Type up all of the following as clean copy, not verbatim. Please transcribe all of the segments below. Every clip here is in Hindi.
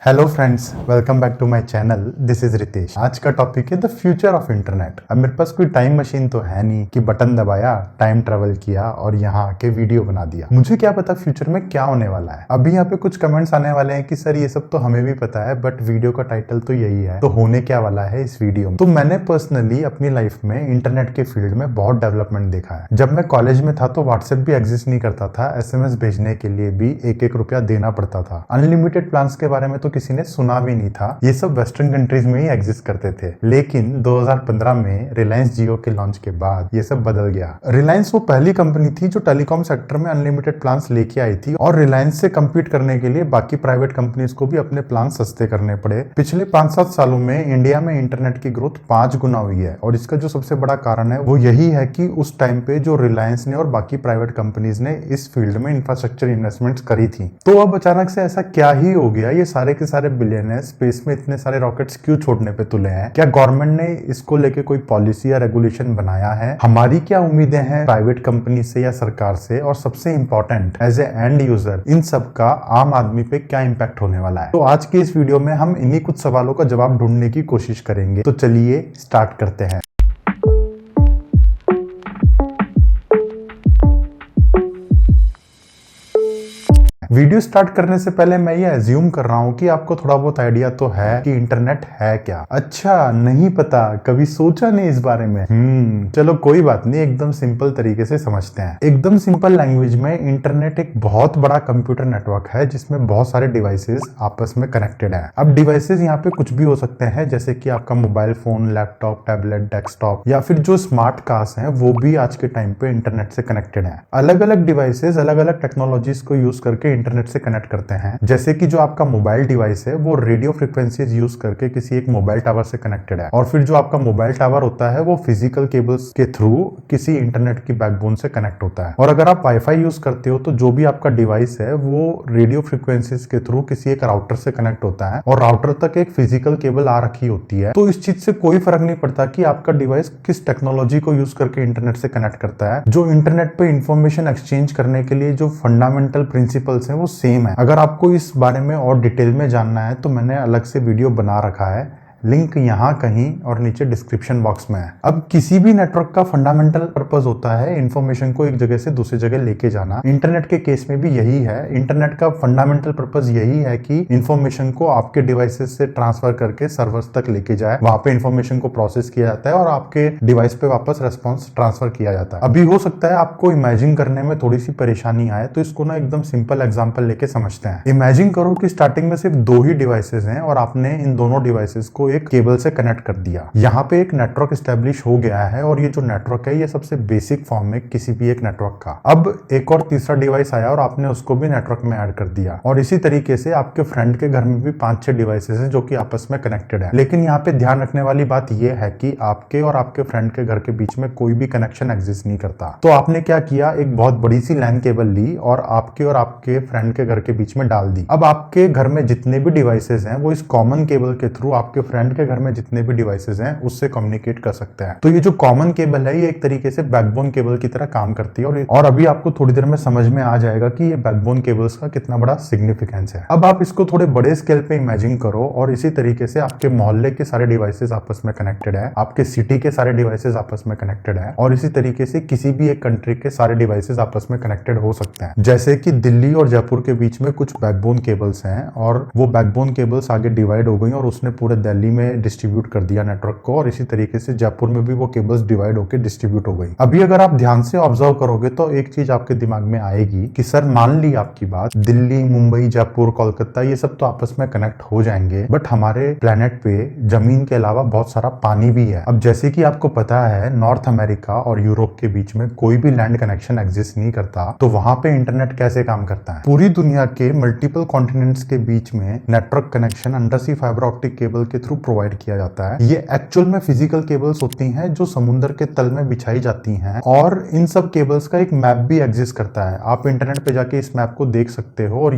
Hello friends, welcome back to my channel. This is Ritesh. आज का टॉपिक है द फ्यूचर ऑफ इंटरनेट। अब मेरे पास कोई टाइम मशीन तो है नहीं कि बटन दबाया, टाइम ट्रेवल किया और यहाँ आके वीडियो बना दिया। मुझे क्या पता फ्यूचर में क्या होने वाला है। अभी यहाँ पे कुछ कमेंट्स आने वाले हैं कि सर ये सब तो हमें भी पता है, बट वीडियो का टाइटल तो यही है, तो होने क्या वाला है इस वीडियो में। तो मैंने पर्सनली अपनी लाइफ में इंटरनेट के फील्ड में बहुत डेवलपमेंट देखा है। जब मैं कॉलेज में था तो व्हाट्सएप भी एग्जिस्ट नहीं करता था। SMS भेजने के लिए भी एक रुपया देना पड़ता था। अनलिमिटेड प्लान्स के बारे में तो किसी ने सुना भी नहीं था। ये सब वेस्टर्न कंट्रीज में ही एग्जिस्ट करते थे। लेकिन 2015 में रिलायंस जियो के लॉन्च के बाद ये सब बदल गया। रिलायंस वो पहली कंपनी थी जो टेलीकॉम सेक्टर में अनलिमिटेड प्लान्स लेके आई थी और रिलायंस से कम्पीट करने के लिए बाकी प्राइवेट कंपनीज को भी अपने प्लान सस्ते करने पड़े। पिछले 5-7 सालों में इंडिया में इंटरनेट की ग्रोथ 5 गुना हुई है और इसका जो सबसे बड़ा कारण है वो यही है कि उस टाइम पे जो रिलायंस ने और बाकी प्राइवेट कंपनीज ने इस फील्ड में इंफ्रास्ट्रक्चर इन्वेस्टमेंट्स करी थी। तो अब अचानक से ऐसा क्या ही हो गया, ये सारे के सारे बिलियनर्स स्पेस में इतने सारे रॉकेट्स क्यों छोड़ने पे तुले हैं? क्या गवर्नमेंट ने इसको लेके कोई पॉलिसी या रेगुलेशन बनाया है? हमारी क्या उम्मीदें हैं प्राइवेट कंपनी से या सरकार से? और सबसे important as a end user इन सब का आम आदमी पे क्या इंपैक्ट होने वाला है? तो आज के इस वीडियो में हम इन्हीं कुछ सवालों का जवाब ढूंढने की कोशिश करेंगे। तो चलिए स्टार्ट करते हैं। वीडियो स्टार्ट करने से पहले मैं ये एज्यूम कर रहा हूँ कि आपको थोड़ा बहुत आइडिया तो है कि इंटरनेट है क्या। अच्छा, नहीं पता, कभी सोचा नहीं इस बारे में। चलो कोई बात नहीं, एकदम सिंपल तरीके से समझते हैं। एकदम सिंपल लैंग्वेज में इंटरनेट एक बहुत बड़ा कंप्यूटर नेटवर्क है जिसमें बहुत सारे डिवाइसेस आपस में कनेक्टेड है। अब डिवाइसेस यहाँ पे कुछ भी हो सकते हैं, जैसे कि आपका mobile phone, laptop, tablet, desktop या फिर जो स्मार्ट कार्स हैं वो भी आज के टाइम पे इंटरनेट से कनेक्टेड है। अलग अलग डिवाइसेस अलग अलग टेक्नोलॉजीज को यूज करके इंटरनेट से कनेक्ट करते हैं। जैसे कि जो आपका मोबाइल डिवाइस है वो रेडियो फ्रीक्वेंसीज यूज करके किसी एक मोबाइल टावर से कनेक्टेड है और फिर जो आपका मोबाइल टावर होता है वो फिजिकल केबल्स के थ्रू किसी इंटरनेट की बैकबोन से कनेक्ट होता है। और अगर आप वाईफाई यूज करते हो तो जो भी आपका डिवाइस है वो रेडियो फ्रीक्वेंसीज के थ्रू किसी एक राउटर से कनेक्ट होता है और राउटर तक एक फिजिकल केबल आ रखी होती है। तो इस चीज से कोई फर्क नहीं पड़ता कि आपका डिवाइस किस टेक्नोलॉजी को यूज करके इंटरनेट से कनेक्ट करता है। जो इंटरनेट पे इंफॉर्मेशन एक्सचेंज करने के लिए जो फंडामेंटल प्रिंसिपल्स हैं वो सेम है। अगर आपको इस बारे में और डिटेल में जानना है तो मैंने अलग से वीडियो बना रखा है, लिंक यहाँ कहीं और नीचे डिस्क्रिप्शन बॉक्स में है। अब किसी भी नेटवर्क का फंडामेंटल पर्पस होता है इंफॉर्मेशन को एक जगह से दूसरी जगह लेके जाना। इंटरनेट के केस में भी यही है। इंटरनेट का फंडामेंटल पर्पस यही है कि इंफॉर्मेशन को आपके डिवाइसेस से ट्रांसफर करके सर्वर्स तक लेके जाए, वहां पे इंफॉर्मेशन को प्रोसेस किया जाता है और आपके डिवाइस पे वापस रेस्पॉन्स ट्रांसफर किया जाता है। अभी हो सकता है आपको इमेजिन करने में थोड़ी सी परेशानी आए, तो इसको ना एकदम सिंपल एग्जाम्पल लेके समझते हैं। इमेजिन करो कि स्टार्टिंग में सिर्फ 2 ही डिवाइसेस हैं और आपने इन दोनों डिवाइसेस को एक केबल से कनेक्ट कर दिया। यहाँ पे एक नेटवर्क एस्टेब्लिश हो गया है और ये जो नेटवर्क है ये सबसे बेसिक फॉर्म में किसी भी एक नेटवर्क का। अब एक और तीसरा डिवाइस आया और आपने उसको भी नेटवर्क में ऐड कर दिया और इसी तरीके से आपके फ्रेंड के घर में भी 5-6 डिवाइसेस हैं जो कि आपस में कनेक्टेड है। लेकिन यहाँ पे ध्यान रखने वाली बात यह है कि आपके और आपके फ्रेंड के घर के बीच में कोई भी कनेक्शन एग्जिस्ट नहीं करता। तो आपने क्या किया, एक बहुत बड़ी सी लैन केबल ली और आपके फ्रेंड के घर के बीच में डाल दी। अब आपके घर में जितने भी डिवाइसेस हैं वो इस कॉमन केबल के थ्रू आपके फ्रेंड के घर में जितने भी डिवाइसेस हैं उससे कम्युनिकेट कर सकते हैं। तो ये जो कॉमन केबल है ये एक तरीके से बैकबोन केबल की तरह काम करती है और अभी आपको थोड़ी देर में समझ में आ जाएगा कि ये बैकबोन केबल्स का कितना बड़ा सिग्निफिकेंस है। अब आप इसको थोड़े बड़े स्केल पे इमेजिन करो और इसी तरीके से आपके मोहल्ले के सारे डिवाइसेस आपस में कनेक्टेड है, आपके सिटी के सारे डिवाइसेस आपस में कनेक्टेड है और इसी तरीके से किसी भी एक कंट्री के सारे डिवाइसेस आपस में कनेक्टेड हो सकते हैं। जैसे कि दिल्ली और जयपुर के बीच में कुछ बैकबोन केबल्स हैं और वो बैकबोन केबल्स आगे डिवाइड हो गई और उसने पूरे दिल्ली में डिस्ट्रीब्यूट कर दिया नेटवर्क को और इसी तरीके से जयपुर में भी वो केबल्स डिवाइड होकर डिस्ट्रीब्यूट हो गई। अभी अगर आप ध्यान से ऑब्जर्व करोगे तो एक चीज आपके दिमाग में आएगी कि सर मान ली आपकी बात, दिल्ली, मुंबई, जयपुर, कोलकाता ये सब तो आपस में कनेक्ट हो जाएंगे, बट हमारे प्लेनेट पे जमीन के अलावा बहुत सारा पानी भी है। अब जैसे कि आपको पता है नॉर्थ अमेरिका और यूरोप के बीच में कोई भी लैंड कनेक्शन एग्जिस्ट नहीं करता, तो वहां पे इंटरनेट कैसे काम करता है? पूरी दुनिया के मल्टीपल कॉन्टिनेंट्स के बीच में network connection under sea fibre optic cable के थ्रू प्रोवाइड किया जाता है। ये एक्चुअल में फिजिकल केबल्स होती हैं जो समुद्र के तल में बिछाई जाती हैं, और इन सब केबल्स का एक मैप भी एग्जिस्ट करता है। आप इंटरनेट पे जाके इस मैप को देख सकते हो, और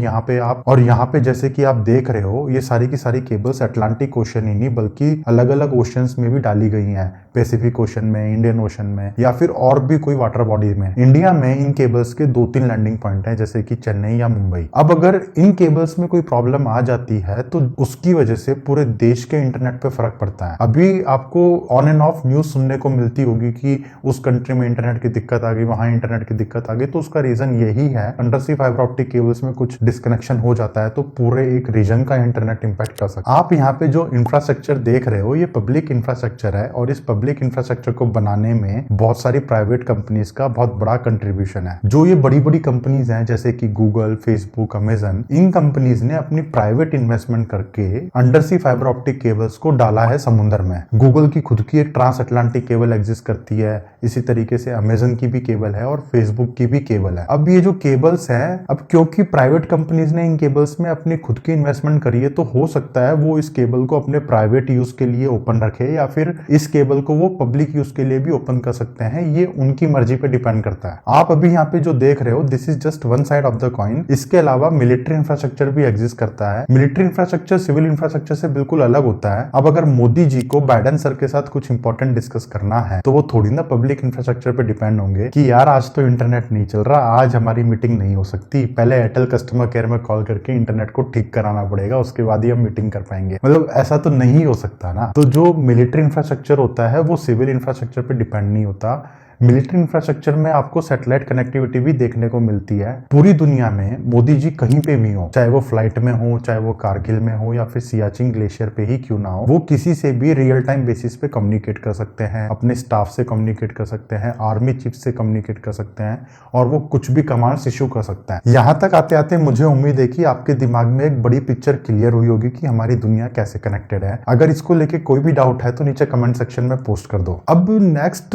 यहाँ पे जैसे कि आप देख रहे हो, ये सारी की सारी केबल्स अटलांटिक ओशन ही नहीं बल्कि अलग अलग ओशंस में भी डाली गई हैं। पैसिफिक ओशन में, इंडियन ओशन में, या फिर और भी कोई वाटर बॉडी में। इंडिया में इन केबल्स के 2-3 लैंडिंग पॉइंट हैं, जैसे कि चेन्नई या मुंबई। अब अगर इन केबल्स में कोई प्रॉब्लम आ जाती है तो उसकी वजह से पूरे देश के इंटरनेट पे फर्क पड़ता है। अभी आपको ऑन एंड ऑफ न्यूज सुनने को मिलती होगी कि उस कंट्री में इंटरनेट की दिक्कत आ गई, वहां इंटरनेट की दिक्कत आ गई। तो उसका रीजन यही है, under sea fibre optic cables में कुछ डिस्कनेक्शन हो जाता है तो पूरे एक रीजन का इंटरनेट इंपैक्ट कर सकता है। आप यहाँ पे जो इंफ्रास्ट्रक्चर देख रहे हो, ये पब्लिक इंफ्रास्ट्रक्चर है, और इस पब्लिक इंफ्रास्ट्रक्चर को बनाने में बहुत सारी प्राइवेट कंपनीज का बहुत बड़ा कंट्रीब्यूशन है। जो ये बड़ी बड़ी कंपनीज हैं जैसे कि गूगल, फेसबुक, अमेजन, इन कंपनीज ने अपनी प्राइवेट इन्वेस्टमेंट करके under sea fibre optic cables को डाला है समुद्र में। गूगल की खुद की एक ट्रांस अटलांटिक केबल एग्जिस्ट करती है, इसी तरीके से अमेजन की भी केबल है और फेसबुक की भी केबल है। अब ये जो केबल्स है, अब क्योंकि प्राइवेट कंपनीज ने इन केबल्स में अपनी खुद की इन्वेस्टमेंट करी है, तो हो सकता है वो इस केबल को अपने प्राइवेट यूज के लिए ओपन रखे, या फिर इस केबल को वो पब्लिक यूज के लिए भी ओपन कर सकते हैं। ये उनकी मर्जी पे डिपेंड करता है। आप अभी यहाँ पे जो देख रहे हो, this is just one side of the coin. इसके अलावा मिलिट्री इंफ्रास्ट्रक्चर भी एग्जिस्ट करता है। मिलिट्री इंफ्रास्ट्रक्चर सिविल इंफ्रास्ट्रक्चर से बिल्कुल अलग होता है। अब अगर मोदी जी को बाइडेन सर के साथ कुछ इंपॉर्टेंट डिस्कस करना है तो वो थोड़ी ना पब्लिक इंफ्रास्ट्रक्चर पे डिपेंड होंगे कि यार आज तो इंटरनेट नहीं चल रहा, आज हमारी मीटिंग नहीं हो सकती, पहले एयरटेल कस्टमर केयर में कॉल करके इंटरनेट को ठीक कराना पड़ेगा, उसके बाद ही हम मीटिंग कर पाएंगे। मतलब ऐसा तो नहीं हो सकता ना। तो जो मिलिट्री इंफ्रास्ट्रक्चर होता है वो सिविल इंफ्रास्ट्रक्चर पे डिपेंड नहीं होता। मिलिट्री इंफ्रास्ट्रक्चर में आपको सैटेलाइट कनेक्टिविटी भी देखने को मिलती है। पूरी दुनिया में मोदी जी कहीं पे भी हो, चाहे वो फ्लाइट में हो, चाहे वो कारगिल में हो, या फिर सियाचिन ग्लेशियर पे ही क्यों ना हो, वो किसी से भी रियल टाइम बेसिस पे कम्युनिकेट कर सकते हैं, अपने स्टाफ से कम्युनिकेट कर सकते हैं, आर्मी चीफ से कम्युनिकेट कर सकते हैं, और वो कुछ भी कमांड्स इश्यू कर सकता है। यहाँ तक आते आते मुझे उम्मीद है कि आपके दिमाग में एक बड़ी पिक्चर क्लियर हुई होगी कि हमारी दुनिया कैसे कनेक्टेड है। अगर इसको लेके कोई भी डाउट है तो नीचे कमेंट सेक्शन में पोस्ट कर दो। अब नेक्स्ट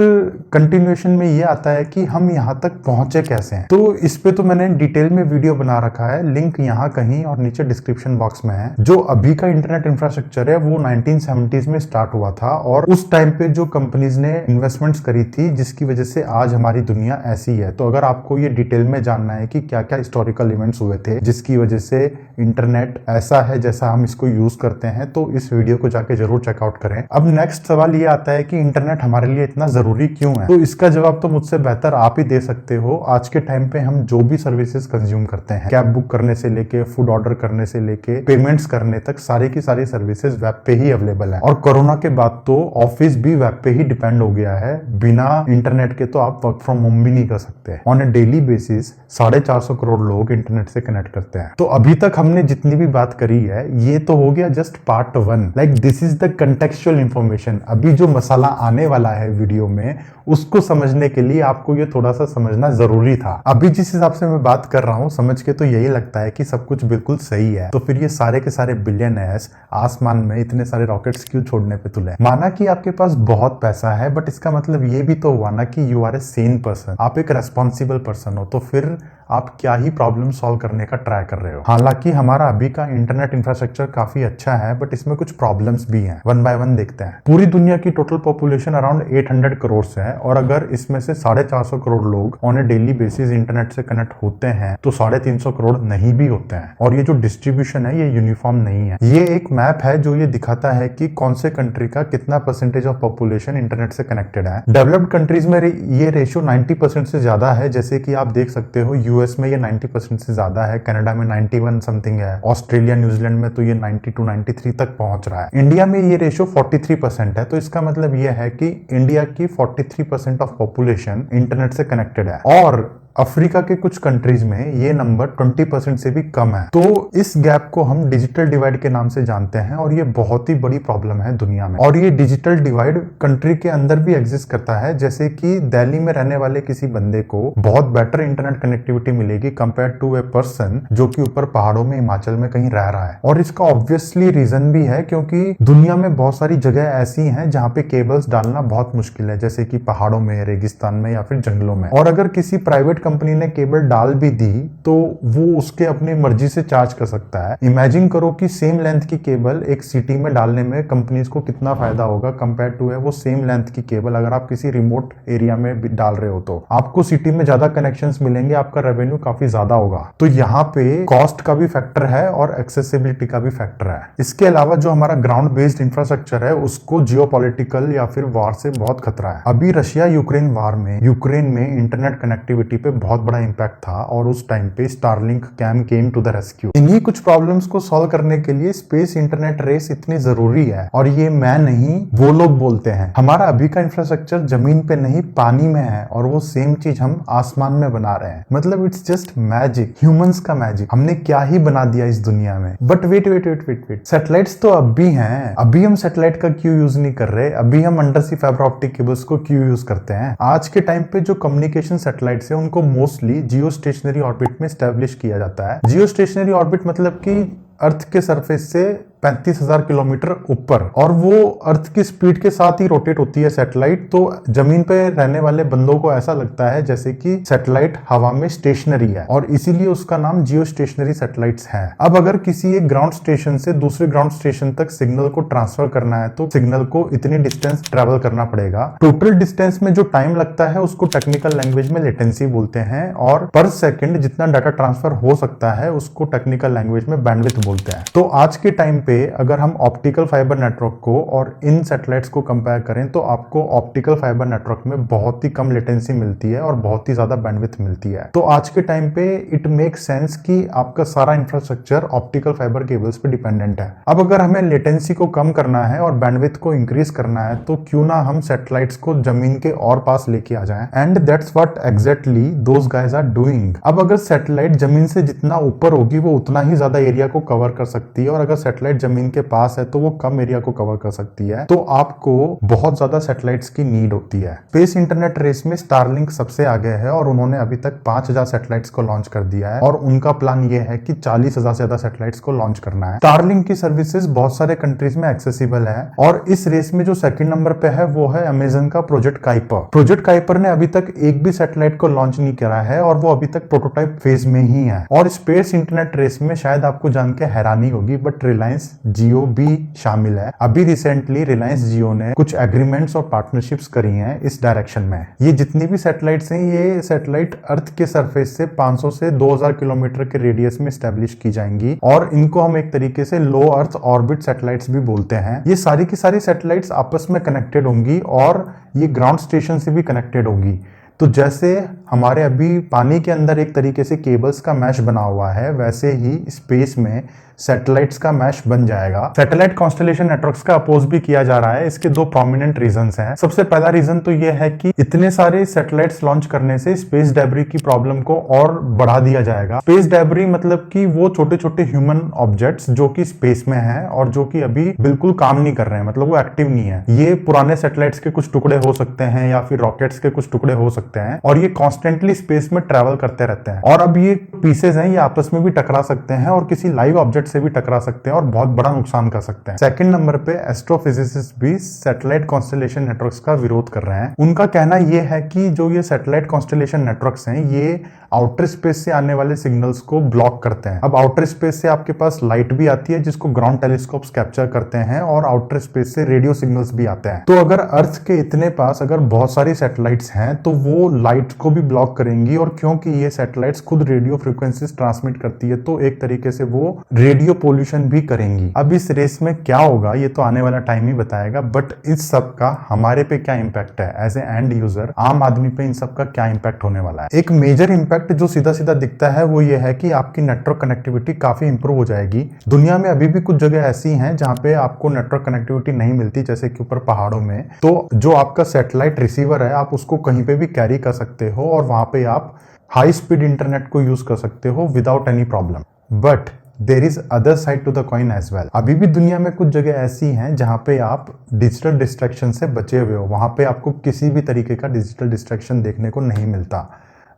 कंटिन्यूएशन में ये आता है कि हम यहाँ तक पहुंचे कैसे हैं। तो इस पे तो मैंने डिटेल में वीडियो बना रखा है, लिंक यहाँ कहीं और नीचे डिस्क्रिप्शन बॉक्स में है। जो अभी का इंटरनेट इंफ्रास्ट्रक्चर है वो 1970s में स्टार्ट हुआ था, और उस टाइम पे जो कंपनीज ने इन्वेस्टमेंट्स करी थी जिसकी वजह से आज हमारी दुनिया ऐसी है। तो अगर आपको ये डिटेल में जानना है कि क्या क्या हिस्टोरिकल इवेंट्स हुए थे जिसकी वजह से इंटरनेट ऐसा है जैसा हम इसको यूज करते हैं, तो इस वीडियो को जाके जरूर चेकआउट करें। अब नेक्स्ट सवाल ये आता है कि इंटरनेट हमारे लिए इतना जरूरी क्यों है। तो इसका जवाब तो मुझसे बेहतर आप ही दे सकते हो। आज के टाइम पे हम जो भी सर्विसेज कंज्यूम करते हैं, कैब बुक करने से लेके फूड ऑर्डर करने से लेके पेमेंट्स करने तक, सारी की सारी सर्विसेज वेब पे ही अवेलेबल है। और कोरोना के बाद तो ऑफिस भी वेब पे ही डिपेंड हो गया है। बिना इंटरनेट के तो आप वर्क फ्रॉम होम भी नहीं कर सकते। On A daily basis 450 crore लोग इंटरनेट से कनेक्ट करते हैं। तो अभी तक हमने जितनी भी बात करी है ये तो हो गया just part 1। Like this is the contextual information. अभी जो मसाला आने वाला है वीडियो में, उसको समझने के लिए आपको ये थोड़ा सा समझना जरूरी था। अभी जिस हिसाब से मैं बात कर रहा हूँ, समझ के तो यही लगता है कि सब कुछ बिल्कुल सही है। तो फिर ये सारे के सारे बिलियनर्स आसमान में इतने सारे रॉकेट्स क्यों छोड़ने पे तुले? माना कि आपके पास बहुत पैसा है, बट इसका मतलब ये भी तो हुआ ना कि you are a sane person, आप एक रेस्पॉन्सिबल पर्सन हो। तो फिर आप क्या ही प्रॉब्लम सॉल्व करने का ट्राई कर रहे हो। हालांकि हमारा अभी का इंटरनेट इंफ्रास्ट्रक्चर काफी अच्छा है, बट इसमें कुछ प्रॉब्लम्स भी हैं। वन बाय वन देखते हैं। पूरी दुनिया की टोटल पॉपुलेशन अराउंड 800 करोड़ है, और अगर इसमें से 450 करोड़ लोग on A daily basis internet से कनेक्ट होते हैं तो 350 करोड़ नहीं भी होते हैं। और ये जो डिस्ट्रीब्यूशन है ये यूनिफॉर्म नहीं है। ये एक मैप है जो ये दिखाता है कि कौन से कंट्री का कितना परसेंटेज ऑफ पॉपुलेशन इंटरनेट से कनेक्टेड है। डेवलप्ड कंट्रीज में ये रेशियो 90% से ज्यादा है, जैसे कि आप देख सकते हो यूएस में ये 90% से ज्यादा है, कनाडा में 91 समथिंग है, ऑस्ट्रेलिया न्यूजीलैंड में तो ये 92 93 तक पहुंच रहा है। इंडिया में ये रेशियो 43% है। तो इसका मतलब ये है कि इंडिया की 43% ऑफ पॉपुलेशन इंटरनेट से कनेक्टेड है, और अफ्रीका के कुछ कंट्रीज में ये नंबर 20% से भी कम है। तो इस गैप को हम डिजिटल डिवाइड के नाम से जानते हैं, और ये बहुत ही बड़ी प्रॉब्लम है दुनिया में। और ये डिजिटल डिवाइड कंट्री के अंदर भी एग्जिस्ट करता है, जैसे कि दिल्ली में रहने वाले किसी बंदे को बहुत बेटर इंटरनेट कनेक्टिविटी मिलेगी कंपेयर टू ए पर्सन जो कि ऊपर पहाड़ों में हिमाचल में कहीं रह रहा है। और इसका ऑब्वियसली रीजन भी है, क्योंकि दुनिया में बहुत सारी जगह ऐसी हैं जहाँ पे केबल्स डालना बहुत मुश्किल है, जैसे कि पहाड़ों में, रेगिस्तान में, या फिर जंगलों में। और अगर किसी प्राइवेट कंपनी ने केबल डाल भी दी तो वो उसके अपनी मर्जी से चार्ज कर सकता है। इमेजिन करो कि सेम लेंथ की केबल एक सिटी में डालने में कंपनीज को कितना फायदा होगा कंपेयर टू है वो सेम लेंथ की केबल अगर आप किसी रिमोट एरिया में डाल रहे हो तो आपको सिटी में ज्यादा कनेक्शंस मिलेंगे, आपका रेवेन्यू काफी ज्यादा होगा। तो यहाँ पे कॉस्ट का भी फैक्टर है और एक्सेसिबिलिटी का भी फैक्टर है। इसके अलावा जो हमारा ग्राउंड बेस्ड इंफ्रास्ट्रक्चर है उसको जियोपॉलिटिकल या फिर वार से बहुत खतरा है। अभी रशिया यूक्रेन वार में यूक्रेन में इंटरनेट कनेक्टिविटी पे बहुत बड़ा इंपैक्ट था और उस टाइम पे Starlink came came to the rescue. इन्हीं कुछ प्रॉब्लम्स को सॉल्व करने के लिए स्पेस इंटरनेट रेस इतनी जरूरी है। और ये मैं नहीं, वो लोग बोलते हैं। हमारा अभी का इंफ्रास्ट्रक्चर जमीन पे नहीं पानी में है और वो सेम चीज हम आसमान में बना रहे हैं। मतलब इट्स जस्ट मैजिक, ह्यूमंस का मैजिक। हमने क्या ही बना दिया इस दुनिया में। But wait wait wait wait wait, satellites तो अब भी हैं। अभी हम सैटेलाइट का क्यों यूज नहीं कर रहे? अभी हम under sea fibre optic cables को क्यों यूज करते हैं? आज के टाइम पे जो कम्युनिकेशन सैटेलाइट्स है उनको मोस्टली जियो स्टेशनरी ऑर्बिट में स्टैब्लिश किया जाता है। जियो स्टेशनरी ऑर्बिट मतलब कि अर्थ के सरफेस से 35,000 किलोमीटर ऊपर, और वो अर्थ की स्पीड के साथ ही रोटेट होती है सैटेलाइट। तो जमीन पे रहने वाले बंदों को ऐसा लगता है जैसे कि सैटेलाइट हवा में स्टेशनरी है और इसीलिए उसका नाम जियो स्टेशनरी सैटेलाइट्स है। अब अगर किसी एक ग्राउंड स्टेशन से दूसरे ग्राउंड स्टेशन तक सिग्नल को ट्रांसफर करना है तो सिग्नल को इतनी डिस्टेंस ट्रेवल करना पड़ेगा। टोटल डिस्टेंस में जो टाइम लगता है उसको टेक्निकल लैंग्वेज में लेटेंसी बोलते हैं, और पर सेकंड जितना डाटा ट्रांसफर हो सकता है उसको टेक्निकल लैंग्वेज में बैंडविड्थ बोलते हैं। तो आज के टाइम पे अगर हम ऑप्टिकल फाइबर नेटवर्क को और इन सैटेलाइट्स को कंपेयर करें तो आपको ऑप्टिकल फाइबर नेटवर्क में बहुत ही कम लेटेंसी मिलती है और बहुत ही ज्यादा बैंडविड्थ मिलती है। तो आज के टाइम पे इट मेक सेंस कि आपका सारा इंफ्रास्ट्रक्चर ऑप्टिकल फाइबर केबल्स पे डिपेंडेंट है। अब अगर हमें लेटेंसी को कम करना है और बैंडविड्थ को इंक्रीज करना है तो क्यों ना हम सैटेलाइट्स को जमीन के और पास लेके आ जाएं, and that's what exactly those guys are doing. अब अगर सैटेलाइट जमीन से जितना ऊपर होगी वो उतना ही ज्यादा एरिया को कवर कर सकती है, और अगर सैटेलाइट जमीन के पास है तो वो कम एरिया को कवर कर सकती है। तो आपको बहुत ज्यादा सैटेलाइट्स की नीड होती है। स्पेस इंटरनेट रेस में स्टारलिंक सबसे आगे है और उन्होंने अभी तक 5,000 सैटेलाइट्स को लॉन्च कर दिया है और उनका प्लान ये है कि 40,000 से ज्यादा सैटेलाइट्स को लॉन्च करना है। स्टारलिंक की सर्विसेज बहुत सारे कंट्रीज में एक्सेसिबल है और इस रेस में जो सेकंड नंबर पे है वो है अमेजन का प्रोजेक्ट काइपर। प्रोजेक्ट काइपर ने अभी तक एक भी सैटेलाइट को लॉन्च नहीं करा है और वो अभी तक प्रोटोटाइप फेज में ही है। और स्पेस इंटरनेट रेस में शायद आपको जान के हैरानी होगी बट रिलायंस जियो भी शामिल है। अभी रिसेंटली रिलायंस जियो ने कुछ एग्रीमेंट्स और पार्टनरशिप्स करी हैं इस डायरेक्शन में। ये जितनी भी सैटेलाइट्स हैं ये सैटेलाइट अर्थ के सरफेस से 500 से 2000 किलोमीटर के रेडियस में स्टैब्लिश की जाएंगी और इनको हम एक तरीके से लो अर्थ ऑर्बिट सैटेलाइट्स भी बोलते हैं। ये सारी की सारी सैटेलाइट्स आपस में कनेक्टेड होंगी और ये ग्राउंड स्टेशन से भी कनेक्टेड होंगी। तो जैसे हमारे अभी पानी के अंदर एक तरीके से केबल्स का मैश बना हुआ है वैसे ही स्पेस में सैटेलाइट्स का मैश बन जाएगा। सैटेलाइट कॉन्स्टेलेशन नेटवर्क्स का अपोज भी किया जा रहा है। इसके दो प्रोमिनेंट रीजंस हैं। सबसे पहला रीजन तो यह है कि इतने सारे सैटेलाइट्स लॉन्च करने से स्पेस डेब्री की प्रॉब्लम को और बढ़ा दिया जाएगा। स्पेस डेब्री मतलब कि वो छोटे छोटे ह्यूमन ऑब्जेक्ट्स जो कि स्पेस में है और जो कि अभी बिल्कुल काम नहीं कर रहे हैं, मतलब वो एक्टिव नहीं है। ये पुराने सैटेलाइट्स के कुछ टुकड़े हो सकते हैं या फिर रॉकेट्स के कुछ टुकड़े हो सकते हैं और ये कॉन्स्टेंटली स्पेस में ट्रेवल करते रहते हैं और अब ये पीसेज हैं ये आपस में भी टकरा सकते हैं और किसी लाइव ऑब्जेक्ट से भी टकरा सकते हैं और बहुत बड़ा नुकसान कर सकते हैं। सेकंड नंबर पे एस्ट्रोफिजिसिस्ट भी सैटेलाइट कॉन्स्टेलेशन नेटवर्क्स का विरोध कर रहे हैं। उनका कहना यह है कि जो ये सैटेलाइट कॉन्स्टेलेशन नेटवर्क्स हैं ये आउटर स्पेस से आने वाले सिग्नल्स को ब्लॉक करते हैं। अब आउटर स्पेस से आपके पास लाइट भी आती है जिसको ग्राउंड टेलीस्कोप्स कैप्चर करते हैं और आउटर स्पेस से रेडियो सिग्नल्स भी आते हैं। तो अगर अर्थ के इतने पास अगर बहुत सारी सैटेलाइट्स हैं तो वो लाइट को भी ब्लॉक करेंगी और क्योंकि ये सैटेलाइट्स खुद रेडियो फ्रीक्वेंसीज ट्रांसमिट करती है तो एक तरीके से वो रेडियो पोल्यूशन भी करेंगी। अब इस रेस में क्या होगा ये तो आने वाला टाइम ही बताएगा, बट इस सब का हमारे पे क्या इंपैक्ट है एज ए एंड यूजर, आम आदमी पे इन सब का क्या इंपैक्ट होने वाला है। एक मेजर इंपैक्ट जो सीधा सीधा दिखता है वो ये है कि आपकी नेटवर्क कनेक्टिविटी काफी इंप्रूव हो जाएगी। दुनिया में अभी भी कुछ जगह ऐसी हैं जहां पे आपको नेटवर्क कनेक्टिविटी नहीं मिलती, जैसे कि ऊपर पहाड़ों में। तो जो आपका सैटेलाइट रिसीवर है आप उसको कहीं पे भी कैरी कर सकते हो और वहां पे आप हाई स्पीड इंटरनेट को यूज कर सकते हो without any problem. But there is other side to the coin as well. अभी भी दुनिया में कुछ जगह ऐसी हैं जहां पे आप डिजिटल डिस्ट्रैक्शन से बचे हुए हो, वहां पे आपको किसी भी तरीके का डिजिटल डिस्ट्रैक्शन देखने को नहीं मिलता।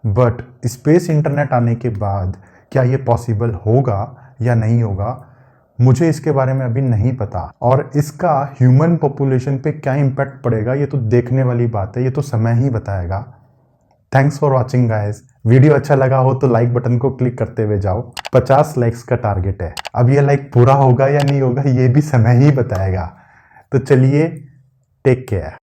बट स्पेस इंटरनेट आने के बाद क्या ये पॉसिबल होगा या नहीं होगा मुझे इसके बारे में अभी नहीं पता, और इसका ह्यूमन पॉपुलेशन पे क्या इम्पैक्ट पड़ेगा ये तो देखने वाली बात है, ये तो समय ही बताएगा। Thanks for watching guys. Video अच्छा लगा हो तो लाइक बटन को क्लिक करते हुए जाओ। 50 लाइक्स का टारगेट है। अब ये लाइक पूरा होगा या नहीं होगा ये भी समय ही बताएगा। तो चलिए, टेक केयर।